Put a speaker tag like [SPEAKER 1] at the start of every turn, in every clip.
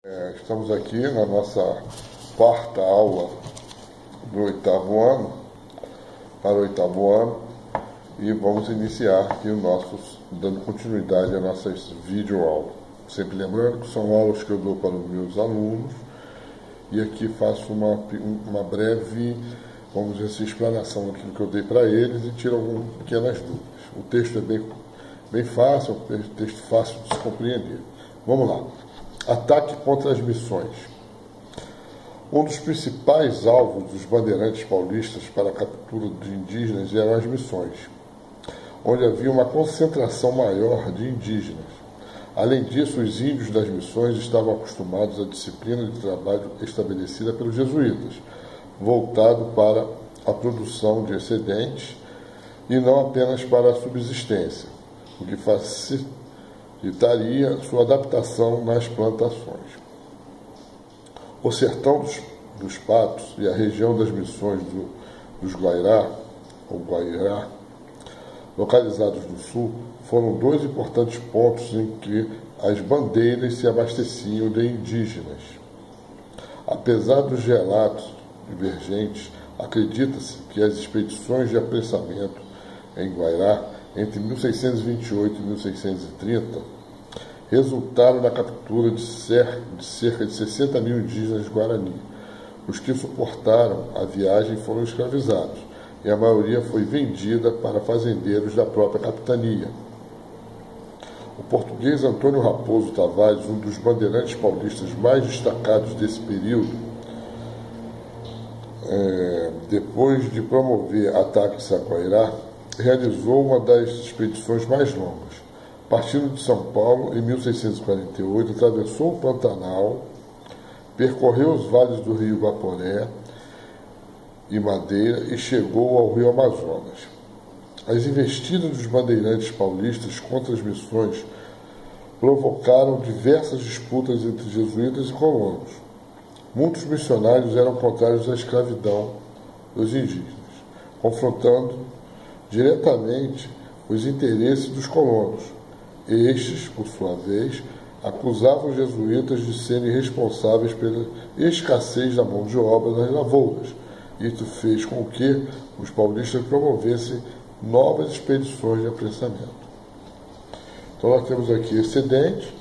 [SPEAKER 1] Estamos aqui na nossa quarta aula do oitavo ano, para o oitavo ano, e vamos iniciar aqui dando continuidade às nossas videoaulas. Sempre lembrando que são aulas que eu dou para os meus alunos, e aqui faço uma breve, vamos dizer assim, explanação daquilo que eu dei para eles e tiro algumas pequenas dúvidas. O texto é bem fácil, é um texto fácil de se compreender. Vamos lá. Ataque contra as missões. Um dos principais alvos dos bandeirantes paulistas para a captura de indígenas eram as missões, onde havia uma concentração maior de indígenas. Além disso, os índios das missões estavam acostumados à disciplina de trabalho estabelecida pelos jesuítas, voltado para a produção de excedentes e não apenas para a subsistência, o que facilitaria sua adaptação nas plantações. O sertão dos Patos e a região das missões dos Guairá, localizados no sul, foram dois importantes pontos em que as bandeiras se abasteciam de indígenas. Apesar dos relatos divergentes, acredita-se que as expedições de apressamento em Guairá entre 1628 e 1630, resultaram na captura de cerca de 60 mil indígenas guarani. Os que suportaram a viagem foram escravizados, e a maioria foi vendida para fazendeiros da própria capitania. O português Antônio Raposo Tavares, um dos bandeirantes paulistas mais destacados desse período, depois de promover ataques a Guairá, realizou uma das expedições mais longas. Partindo de São Paulo, em 1648, atravessou o Pantanal, percorreu os vales do rio Guaporé e Madeira e chegou ao rio Amazonas. As investidas dos bandeirantes paulistas contra as missões provocaram diversas disputas entre jesuítas e colonos. Muitos missionários eram contrários à escravidão dos indígenas, confrontando diretamente os interesses dos colonos. Estes, por sua vez, acusavam os jesuítas de serem responsáveis pela escassez da mão de obra nas lavouras. Isso fez com que os paulistas promovessem novas expedições de apressamento. Então nós temos aqui excedente,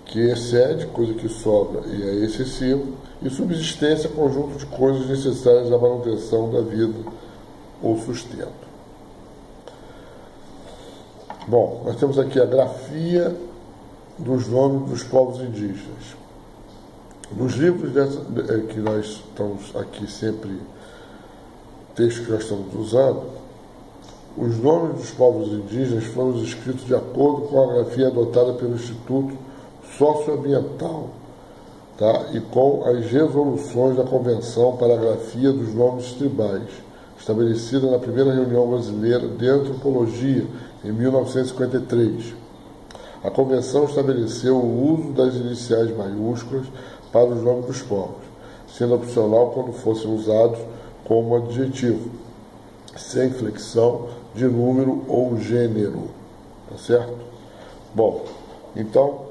[SPEAKER 1] que excede, coisa que sobra e é excessivo, e subsistência, conjunto de coisas necessárias à manutenção da vida ou sustento. Bom, nós temos aqui a grafia dos nomes dos povos indígenas. Nos livros que nós estamos aqui sempre, textos que nós estamos usando, os nomes dos povos indígenas foram escritos de acordo com a grafia adotada pelo Instituto Socioambiental, e com as resoluções da Convenção para a Grafia dos Nomes Tribais, estabelecida na primeira reunião brasileira de antropologia, em 1953. A Convenção estabeleceu o uso das iniciais maiúsculas para os nomes dos povos, sendo opcional quando fossem usados como adjetivo, sem flexão de número ou gênero. Tá certo? Bom, então,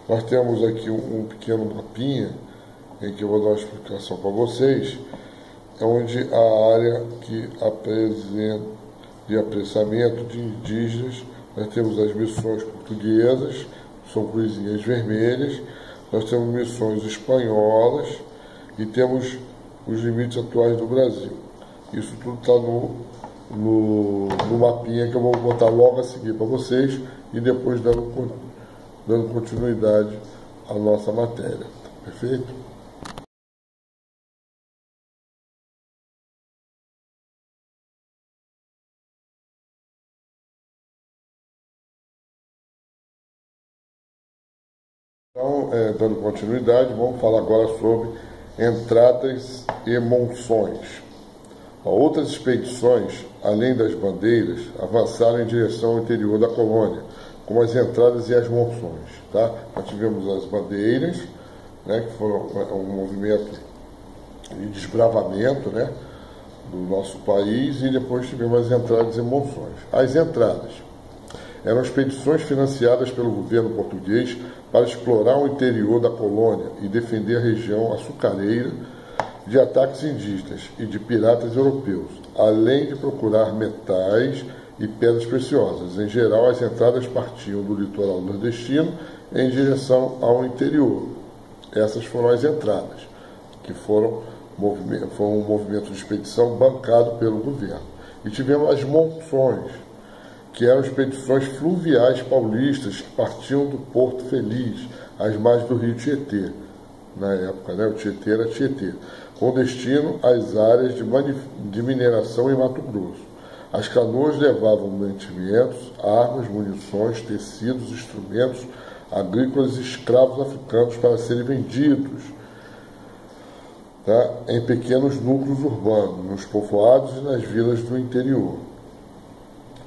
[SPEAKER 1] nós temos aqui um pequeno mapinha em que eu vou dar uma explicação para vocês, onde a área que apresenta de apressamento de indígenas, nós temos as missões portuguesas, são cruzinhas vermelhas, nós temos missões espanholas e temos os limites atuais do Brasil. Isso tudo está no mapinha que eu vou botar logo a seguir para vocês e depois dando continuidade à nossa matéria. Perfeito? Então, dando continuidade, vamos falar agora sobre entradas e monções. Outras expedições, além das bandeiras, avançaram em direção ao interior da colônia, como as entradas e as monções. Nós tivemos as bandeiras, que foram um movimento de desbravamento do nosso país, e depois tivemos as entradas e monções. As entradas Eram expedições financiadas pelo governo português para explorar o interior da colônia e defender a região açucareira de ataques indígenas e de piratas europeus, além de procurar metais e pedras preciosas. Em geral, as entradas partiam do litoral nordestino em direção ao interior. Essas foram as entradas, que foi um movimento de expedição bancado pelo governo. E tivemos as monções, que eram expedições fluviais paulistas que partiam do Porto Feliz, às margens do rio Tietê. Na época, né, o Tietê era Tietê, com destino às áreas de mineração em Mato Grosso. As canoas levavam mantimentos, armas, munições, tecidos, instrumentos agrícolas e escravos africanos para serem vendidos, tá, em pequenos núcleos urbanos, nos povoados e nas vilas do interior.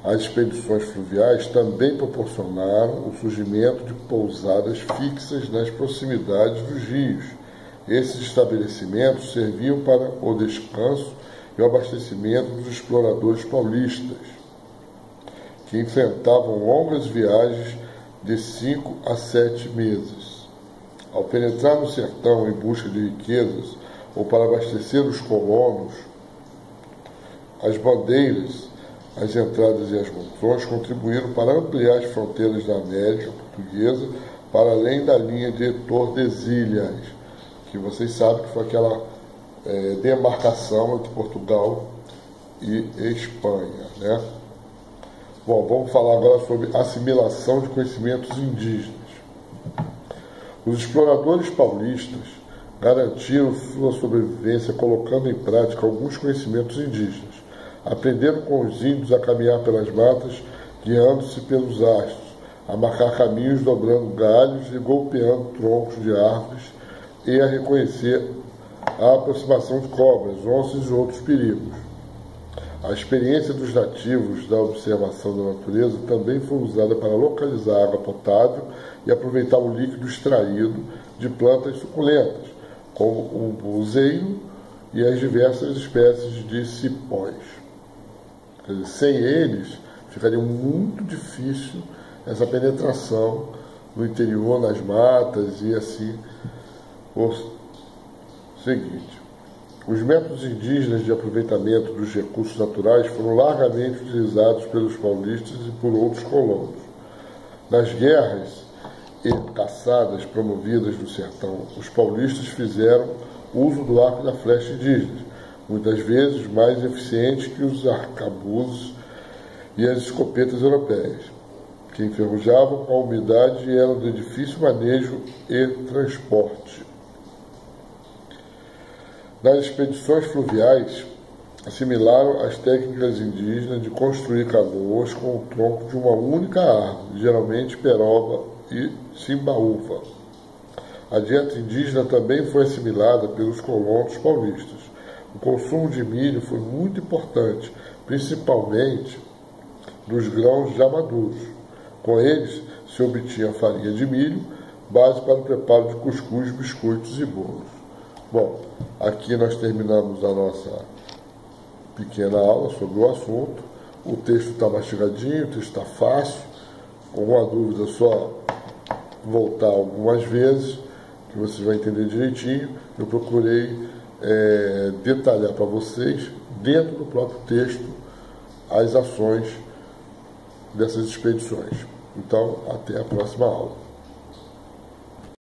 [SPEAKER 1] As expedições fluviais também proporcionaram o surgimento de pousadas fixas nas proximidades dos rios. Esses estabelecimentos serviam para o descanso e o abastecimento dos exploradores paulistas, que enfrentavam longas viagens de 5 a 7 meses. Ao penetrar no sertão em busca de riquezas ou para abastecer os colonos, as bandeiras, as entradas e as monções contribuíram para ampliar as fronteiras da América Portuguesa para além da linha de Tordesilhas, que vocês sabem que foi aquela demarcação entre Portugal e Espanha, né? Bom, vamos falar agora sobre assimilação de conhecimentos indígenas. Os exploradores paulistas garantiram sua sobrevivência colocando em prática alguns conhecimentos indígenas. Aprenderam com os índios a caminhar pelas matas, guiando-se pelos astros, a marcar caminhos dobrando galhos e golpeando troncos de árvores e a reconhecer a aproximação de cobras, onças e outros perigos. A experiência dos nativos da observação da natureza também foi usada para localizar água potável e aproveitar o líquido extraído de plantas suculentas, como o buzeiro e as diversas espécies de cipós. Quer dizer, sem eles, ficaria muito difícil essa penetração no interior, nas matas e assim por seguinte. Os métodos indígenas de aproveitamento dos recursos naturais foram largamente utilizados pelos paulistas e por outros colonos. Nas guerras e caçadas promovidas no sertão, os paulistas fizeram uso do arco e da flecha indígenas, muitas vezes mais eficiente que os arcabuzes e as escopetas europeias, que enferrujavam com a umidade e eram de difícil manejo e transporte. Nas expedições fluviais, assimilaram as técnicas indígenas de construir canoas com o tronco de uma única árvore, geralmente peroba e simbaúva. A dieta indígena também foi assimilada pelos colonos paulistas. O consumo de milho foi muito importante, principalmente dos grãos já maduros. Com eles se obtinha farinha de milho, base para o preparo de cuscuz, biscoitos e bolos. Bom, aqui nós terminamos a nossa pequena aula sobre o assunto. O texto está mastigadinho, o texto está fácil. Com alguma dúvida, é só voltar algumas vezes, que vocês vão entender direitinho. Eu procurei detalhar para vocês, dentro do próprio texto, as ações dessas expedições. Então, até a próxima aula.